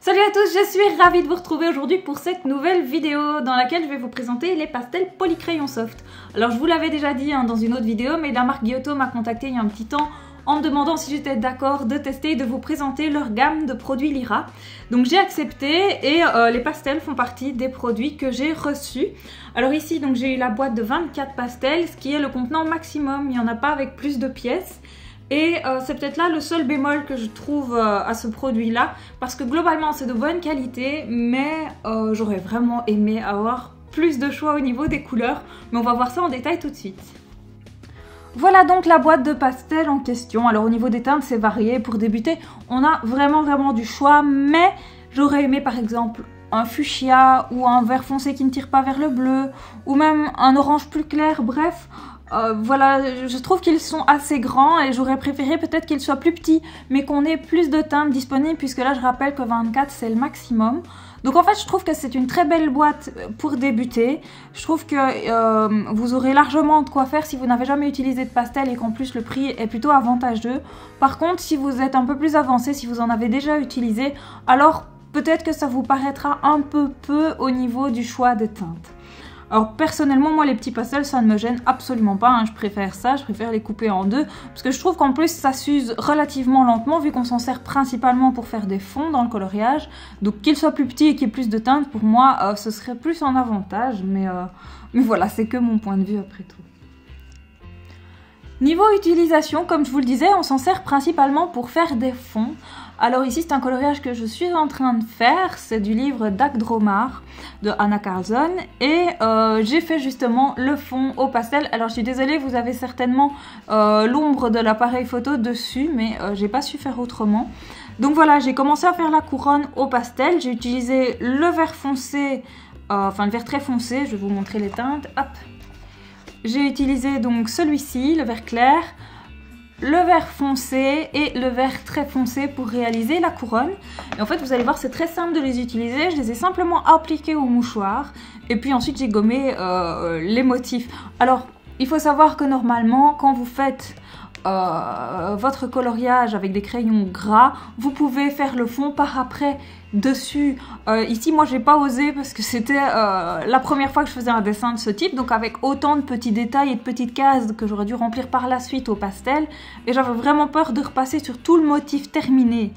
Salut à tous, je suis ravie de vous retrouver aujourd'hui pour cette nouvelle vidéo dans laquelle je vais vous présenter les pastels Polycrayon Soft. Alors je vous l'avais déjà dit dans une autre vidéo, mais la marque Giotto m'a contacté il y a un petit temps en me demandant si j'étais d'accord de tester et de vous présenter leur gamme de produits Lyra. Donc j'ai accepté et les pastels font partie des produits que j'ai reçus. Alors ici donc j'ai eu la boîte de 24 pastels, ce qui est le contenant maximum, il n'y en a pas avec plus de pièces. Et c'est peut-être là le seul bémol que je trouve à ce produit-là, parce que globalement c'est de bonne qualité, mais j'aurais vraiment aimé avoir plus de choix au niveau des couleurs, mais on va voir ça en détail tout de suite. Voilà donc la boîte de pastels en question. Alors au niveau des teintes c'est varié, pour débuter on a vraiment du choix, mais j'aurais aimé par exemple un fuchsia ou un vert foncé qui ne tire pas vers le bleu, ou même un orange plus clair, bref. Voilà, je trouve qu'ils sont assez grands et j'aurais préféré peut-être qu'ils soient plus petits, mais qu'on ait plus de teintes disponibles, puisque là je rappelle que 24 c'est le maximum. Donc en fait je trouve que c'est une très belle boîte pour débuter. Je trouve que vous aurez largement de quoi faire si vous n'avez jamais utilisé de pastel et qu'en plus le prix est plutôt avantageux. Par contre si vous êtes un peu plus avancé, si vous en avez déjà utilisé, alors peut-être que ça vous paraîtra un peu au niveau du choix des teintes. Alors personnellement, moi les petits pastels ça ne me gêne absolument pas, je préfère ça, je préfère les couper en deux, parce que je trouve qu'en plus ça s'use relativement lentement vu qu'on s'en sert principalement pour faire des fonds dans le coloriage. Donc qu'il soit plus petit et qu'il y ait plus de teintes, pour moi ce serait plus un avantage, mais voilà, c'est que mon point de vue après tout. Niveau utilisation, comme je vous le disais, on s'en sert principalement pour faire des fonds. Alors ici c'est un coloriage que je suis en train de faire, c'est du livre d'Agdromar de Anna Carlson et j'ai fait justement le fond au pastel. Alors je suis désolée, vous avez certainement l'ombre de l'appareil photo dessus, mais j'ai pas su faire autrement. Donc voilà, j'ai commencé à faire la couronne au pastel, j'ai utilisé le vert foncé, enfin le vert très foncé, je vais vous montrer les teintes, hop. J'ai utilisé donc celui-ci, le vert clair, le vert foncé et le vert très foncé pour réaliser la couronne. Et en fait vous allez voir c'est très simple de les utiliser, je les ai simplement appliqués au mouchoir et puis ensuite j'ai gommé les motifs. Alors il faut savoir que normalement quand vous faites votre coloriage avec des crayons gras, vous pouvez faire le fond par après dessus. Ici moi j'ai pas osé parce que c'était la première fois que je faisais un dessin de ce type, donc avec autant de petits détails et de petites cases que j'aurais dû remplir par la suite au pastel, et j'avais vraiment peur de repasser sur tout le motif terminé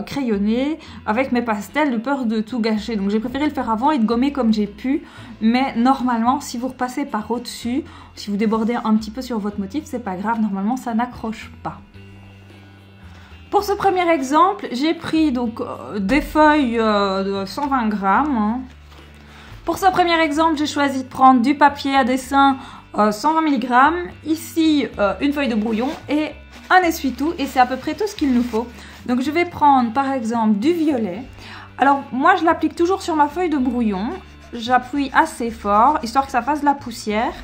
crayonné avec mes pastels, de peur de tout gâcher. Donc j'ai préféré le faire avant et de gommer comme j'ai pu, mais normalement si vous repassez par au-dessus, si vous débordez un petit peu sur votre motif, c'est pas grave, normalement ça n'accroche pas. Pour ce premier exemple, j'ai pris donc des feuilles de 120 grammes. Pour ce premier exemple, j'ai choisi de prendre du papier à dessin 120 mg, ici une feuille de brouillon et un essuie-tout, et c'est à peu près tout ce qu'il nous faut. Donc je vais prendre par exemple du violet. Alors moi je l'applique toujours sur ma feuille de brouillon, j'appuie assez fort histoire que ça fasse de la poussière.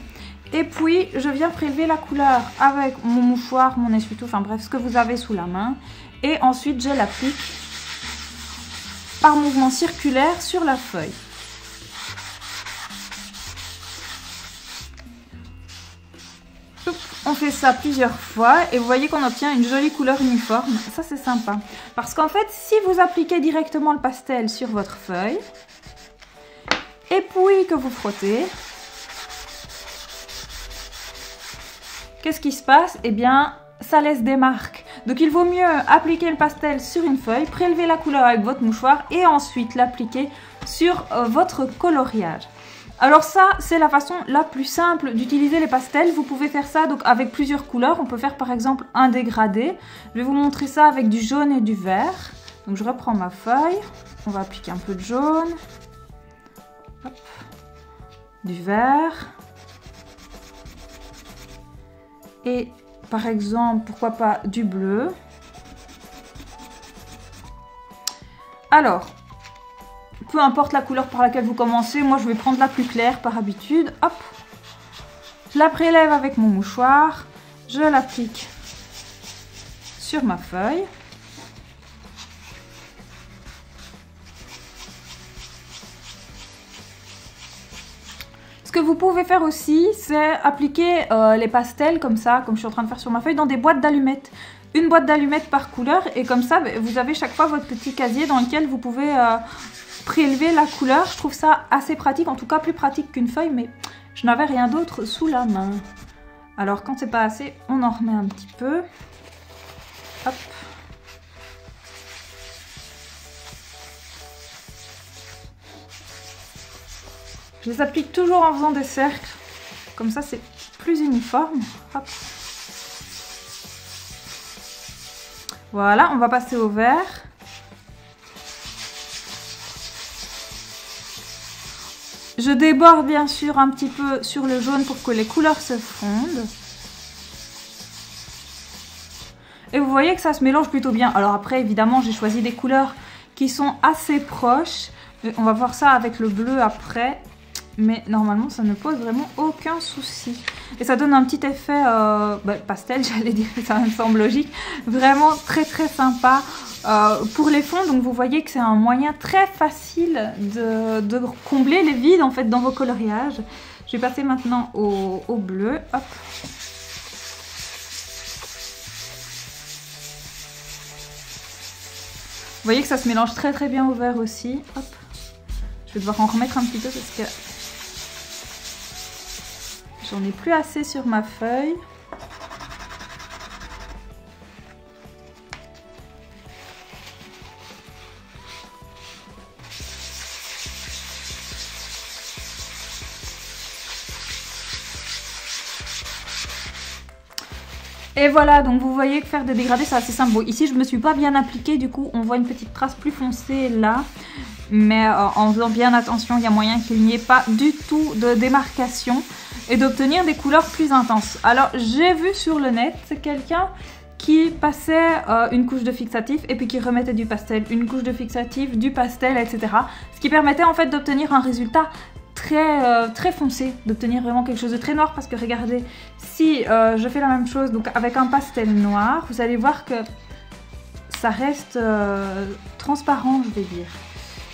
Et puis je viens prélever la couleur avec mon mouchoir, mon essuie-tout, enfin bref ce que vous avez sous la main. Et ensuite je l'applique par mouvement circulaire sur la feuille. On fait ça plusieurs fois et vous voyez qu'on obtient une jolie couleur uniforme. Ça c'est sympa. Parce qu'en fait si vous appliquez directement le pastel sur votre feuille et puis que vous frottez, qu'est-ce qui se passe? Eh bien, ça laisse des marques. Donc il vaut mieux appliquer le pastel sur une feuille, prélever la couleur avec votre mouchoir et ensuite l'appliquer sur votre coloriage. Alors ça, c'est la façon la plus simple d'utiliser les pastels. Vous pouvez faire ça donc avec plusieurs couleurs. On peut faire par exemple un dégradé. Je vais vous montrer ça avec du jaune et du vert. Donc je reprends ma feuille. On va appliquer un peu de jaune. Hop. Du vert. Et par exemple, pourquoi pas du bleu. Alors, peu importe la couleur par laquelle vous commencez, moi je vais prendre la plus claire par habitude. Hop, je la prélève avec mon mouchoir, je l'applique sur ma feuille. Ce que vous pouvez faire aussi, c'est appliquer les pastels comme ça, comme je suis en train de faire sur ma feuille, dans des boîtes d'allumettes. une boîte d'allumettes par couleur et comme ça vous avez chaque fois votre petit casier dans lequel vous pouvez prélever la couleur. Je trouve ça assez pratique, en tout cas plus pratique qu'une feuille, mais je n'avais rien d'autre sous la main. Alors quand c'est pas assez, on en remet un petit peu. Hop. Je les applique toujours en faisant des cercles, comme ça c'est plus uniforme. Hop. Voilà, on va passer au vert. Je déborde bien sûr un petit peu sur le jaune pour que les couleurs se fondent. Et vous voyez que ça se mélange plutôt bien. Alors après, évidemment, j'ai choisi des couleurs qui sont assez proches. On va voir ça avec le bleu après. Mais normalement, ça ne pose vraiment aucun souci. Et ça donne un petit effet pastel, j'allais dire, ça me semble logique. Vraiment très très sympa pour les fonds. Donc vous voyez que c'est un moyen très facile de combler les vides en fait dans vos coloriages. Je vais passer maintenant au bleu. Hop. Vous voyez que ça se mélange très très bien au vert aussi. Hop. Je vais devoir en remettre un petit peu parce que j'en ai plus assez sur ma feuille. Et voilà, donc vous voyez que faire des dégradés c'est assez simple. Bon, ici je me suis pas bien appliquée, du coup on voit une petite trace plus foncée là. Mais en faisant bien attention, il y a moyen qu'il n'y ait pas du tout de démarcation et d'obtenir des couleurs plus intenses. Alors j'ai vu sur le net quelqu'un qui passait une couche de fixatif et puis qui remettait du pastel, une couche de fixatif, du pastel, etc. Ce qui permettait en fait d'obtenir un résultat très foncé, d'obtenir vraiment quelque chose de très noir, parce que regardez, si je fais la même chose donc avec un pastel noir, vous allez voir que ça reste transparent, je vais dire.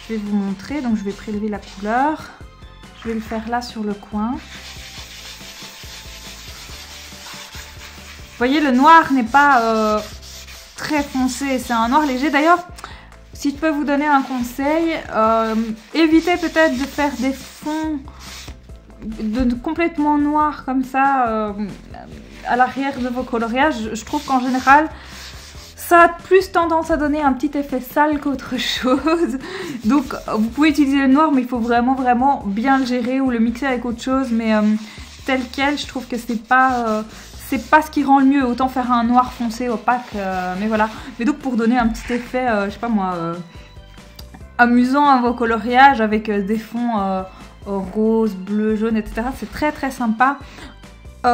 Je vais vous montrer, donc je vais prélever la couleur, je vais le faire là sur le coin. Vous voyez, le noir n'est pas très foncé, c'est un noir léger. D'ailleurs, si je peux vous donner un conseil, évitez peut-être de faire des fonds complètement noirs comme ça à l'arrière de vos coloriages. Je trouve qu'en général, ça a plus tendance à donner un petit effet sale qu'autre chose. Donc vous pouvez utiliser le noir, mais il faut vraiment bien le gérer ou le mixer avec autre chose. Mais tel quel, je trouve que c'est pas ce qui rend le mieux. Autant faire un noir foncé opaque, mais voilà. Mais donc pour donner un petit effet, je sais pas moi, amusant à vos coloriages avec des fonds rose, bleu, jaune, etc. C'est très sympa.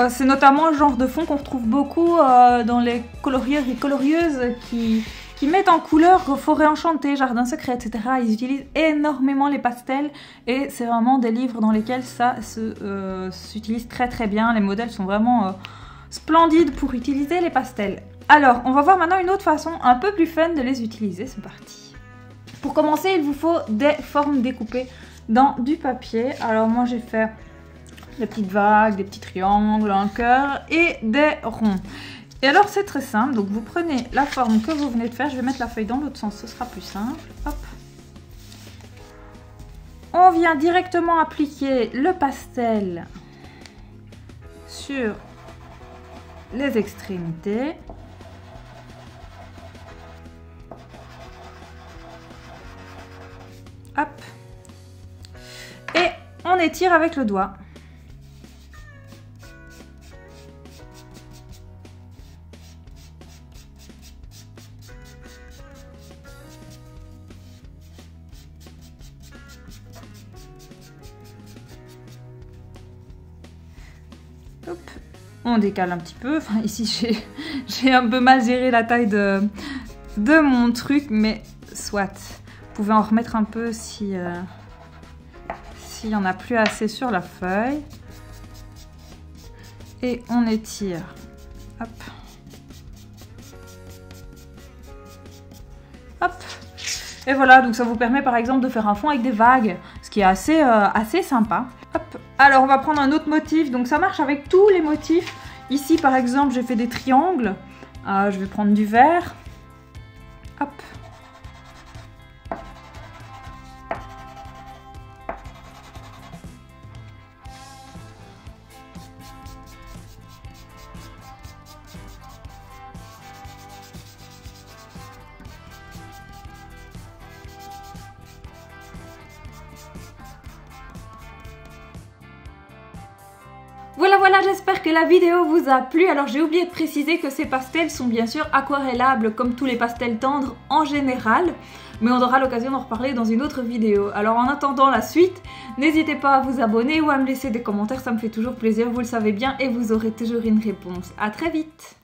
C'est notamment le genre de fond qu'on retrouve beaucoup dans les colorieurs et colorieuses qui mettent en couleur Forêt enchantée, Jardin secret, etc. Ils utilisent énormément les pastels et c'est vraiment des livres dans lesquels ça s'utilise très bien. Les modèles sont vraiment splendides pour utiliser les pastels. Alors, on va voir maintenant une autre façon un peu plus fun de les utiliser. C'est parti. Pour commencer, il vous faut des formes découpées dans du papier. Alors moi, j'ai fait des petites vagues, des petits triangles, un cœur et des ronds. Et alors c'est très simple, donc vous prenez la forme que vous venez de faire, je vais mettre la feuille dans l'autre sens, ce sera plus simple. Hop. On vient directement appliquer le pastel sur les extrémités. Hop. Et on étire avec le doigt. Hop. On décale un petit peu. Enfin, ici, j'ai un peu mal géré la taille de mon truc, mais soit. Vous pouvez en remettre un peu si s'il n'y en a plus assez sur la feuille. Et on étire. Hop. Hop. Et voilà, donc ça vous permet par exemple de faire un fond avec des vagues, ce qui est assez sympa. Hop. Alors on va prendre un autre motif, donc ça marche avec tous les motifs. Ici par exemple j'ai fait des triangles, Je vais prendre du vert. Hop. Voilà, j'espère que la vidéo vous a plu. Alors j'ai oublié de préciser que ces pastels sont bien sûr aquarellables comme tous les pastels tendres en général, mais on aura l'occasion d'en reparler dans une autre vidéo. Alors en attendant la suite, n'hésitez pas à vous abonner ou à me laisser des commentaires, ça me fait toujours plaisir, vous le savez bien, et vous aurez toujours une réponse. À très vite!